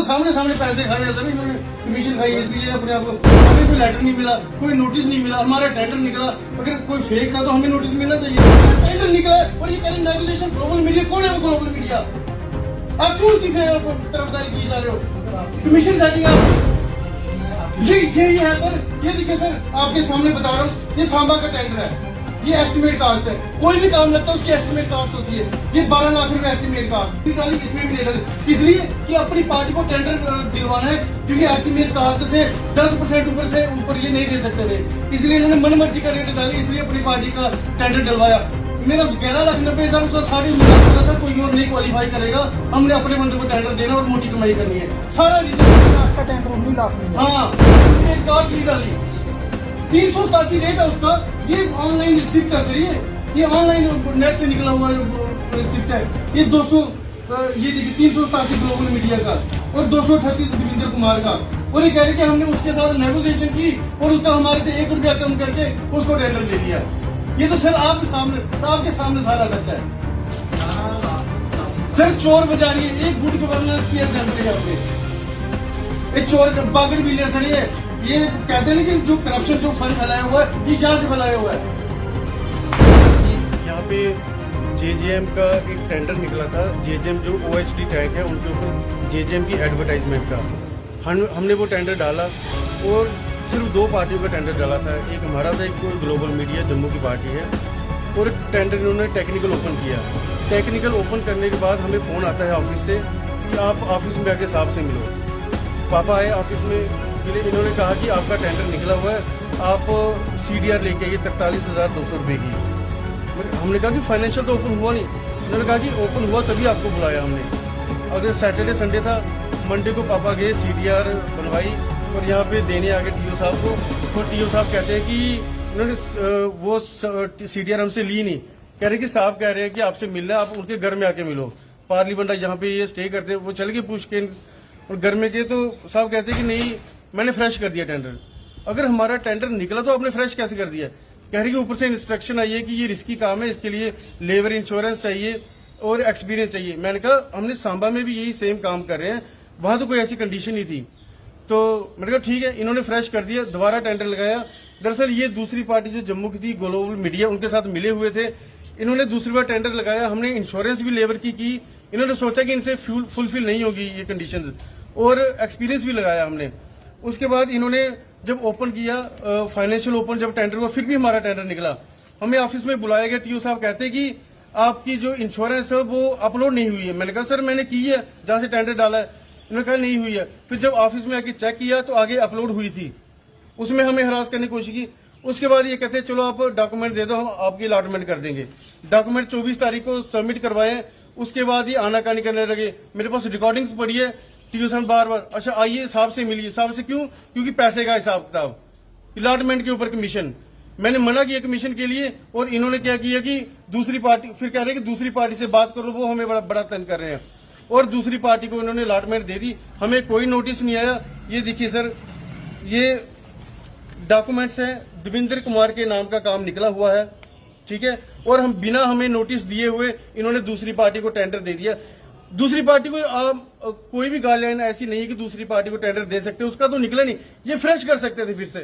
सामने सामने पैसे खाए हैं सर, इन्होंने कमीशन खाई है, इसलिए अपने आप को। हमें कोई लेटर नहीं मिला, कोई नोटिस नहीं मिला, हमारा टेंडर निकला। अगर कोई फेक था तो हमें नोटिस मिलना चाहिए। टेंडर निकला है और ये कह रहे नेगोशिएशन ग्लोबल मीडिया। कौन है वो ग्लोबल मीडिया? आप क्यों उसकी तरफदारी की जा रहे हो? कमीशन सेटिंग आप यही है सर। ये देखिए सर, आपके सामने बता रहा हूँ, ये सांबा का टेंडर है, ये एस्टिमेट कास्ट है। कोई भी काम लगता है उसकी एस्टिमेट कास्ट होती है। ये 12 लाख रुपए एस्टिमेट कास्ट इसमें भी नहीं डाली, इसलिए कि अपनी पार्टी को टेंडर दिलवाना है, क्योंकि एस्टिमेट कास्ट से 10% ऊपर से ऊपर ये नहीं दे सकते थे, इसलिए इन्होंने मनमर्जी का रेट डाली, इसलिए अपनी पार्टी का टेंडर डलवाया। मेरा 11,90,000 उसका 9.5 था, कोई और नहीं क्वालिफाई करेगा, हमने अपने बंदे को टेंडर देना और मोटी कमाई करनी है। सारा रीजन आपका टेंडर 19 लाख में है। हाँ, कास्ट नहीं डाली, 387 रेट है उसका। ये ऑनलाइन रिसिप्ट है सर, ये ऑनलाइन नेट से निकला हुआ रिसिप्ट है। ये 200 ये देखिए 387 ग्लोबल मीडिया का और 238 देवेंद्र कुमार का। और ये कह रहे कि हमने उसके साथ नेगोशिएशन की और उसका हमारे से 1 रुपया कम करके उसको टेंडर दे दिया। ये तो सर आपके सामने सारा सच है सर। चोर बाजारी है, एक गुड गवर्नेंस की एग्जाम्पल है आपने। एक चोर बागर भी सर, ये कहते हैं कि जो करप्शन जो फंड फैलाया हुआ है, ये क्या से फैलाया हुआ है? यहाँ पे जेजेएम का एक टेंडर निकला था। जेजेएम जो ओएचडी टैंक है उनके ऊपर जेजेएम की एडवर्टाइजमेंट का हमने वो टेंडर डाला और सिर्फ 2 पार्टियों का टेंडर डाला था। एक हमारा था, एक ग्लोबल मीडिया जम्मू की पार्टी है। और टेंडर इन्होंने टेक्निकल ओपन किया। टेक्निकल ओपन करने के बाद हमें फ़ोन आता है ऑफिस से कि आप ऑफिस में आके साहब से मिलो। पापा आए ऑफिस में, इन्होंने कहा कि आपका टेंडर निकला हुआ है, आप CDR लेके आइए 43,200 रुपये की। हमने कहा कि फाइनेंशियल तो ओपन हुआ नहीं। उन्होंने कहा कि ओपन हुआ तभी आपको बुलाया हमने। अगर सैटरडे संडे था, मंडे को पापा गए, CDR बनवाई और यहाँ पे देने आ गए TO साहब को। तो TO साहब कहते हैं कि उन्होंने वो CDR हमसे ली नहीं। कह रहे कि साहब कह रहे हैं कि आपसे मिलना है, आप उनके घर में आके मिलो। पार्लियामेंट जहाँ पे ये स्टे करते हैं, वो चल के पूछ के और घर में गए तो साहब कहते हैं कि नहीं, मैंने फ्रेश कर दिया टेंडर। अगर हमारा टेंडर निकला तो आपने फ्रेश कैसे कर दिया? कह रही कि ऊपर से इंस्ट्रक्शन आई है कि ये रिस्की काम है, इसके लिए लेबर इंश्योरेंस चाहिए और एक्सपीरियंस चाहिए। मैंने कहा हमने सांबा में भी यही सेम काम कर रहे हैं, वहां तो कोई ऐसी कंडीशन नहीं थी। तो मैंने कहा ठीक है, इन्होंने फ्रेश कर दिया, दोबारा टेंडर लगाया। दरअसल ये दूसरी पार्टी जो जम्मू की थी, ग्लोबल मीडिया, उनके साथ मिले हुए थे। इन्होंने दूसरी बार टेंडर लगाया, हमने इंश्योरेंस भी लेबर की। इन्होंने सोचा कि इनसे फुलफिल नहीं होगी ये कंडीशन, और एक्सपीरियंस भी लगाया हमने। उसके बाद इन्होंने जब ओपन किया, फाइनेंशियल ओपन जब टेंडर हुआ, फिर भी हमारा टेंडर निकला। हमें ऑफिस में बुलाया गया। TO साहब कहते हैं कि आपकी जो इंश्योरेंस है वो अपलोड नहीं हुई है। मैंने कहा सर मैंने की है, जहां से टेंडर डाला है। इन्होंने कहा नहीं हुई है। फिर जब ऑफिस में आके चेक किया तो आगे अपलोड हुई थी, उसमें हमें हरास करने की कोशिश की। उसके बाद ये कहते हैं चलो आप डॉक्यूमेंट दे दो, हम आपकी अलॉटमेंट कर देंगे। डॉक्यूमेंट 24 तारीख को सबमिट करवाए। उसके बाद ही आनाकानी करने लगे। मेरे पास रिकॉर्डिंग्स पड़ी है। TO साहब बार-बार, अच्छा आइए साहब से मिलिए। साहब से क्यों? क्योंकि पैसे का हिसाब किताब, अलॉटमेंट के ऊपर कमीशन। मैंने मना किया कमीशन के लिए, और इन्होंने क्या किया कि दूसरी पार्टी, फिर कह रहे कि दूसरी पार्टी से बात करो, वो हमें बड़ा तंग कर रहे हैं। और दूसरी पार्टी को इन्होंने अलॉटमेंट दे दी, हमें कोई नोटिस नहीं आया। ये देखिए सर, ये डॉक्यूमेंट्स हैं, देवेंद्र कुमार के नाम का काम निकला हुआ है, ठीक है। और हम बिना हमें नोटिस दिए हुए इन्होंने दूसरी पार्टी को टेंडर दे दिया। दूसरी पार्टी को कोई भी गाइडलाइन ऐसी नहीं है कि दूसरी पार्टी को टेंडर दे सकते, उसका तो निकला नहीं। ये फ्रेश कर सकते थे फिर से।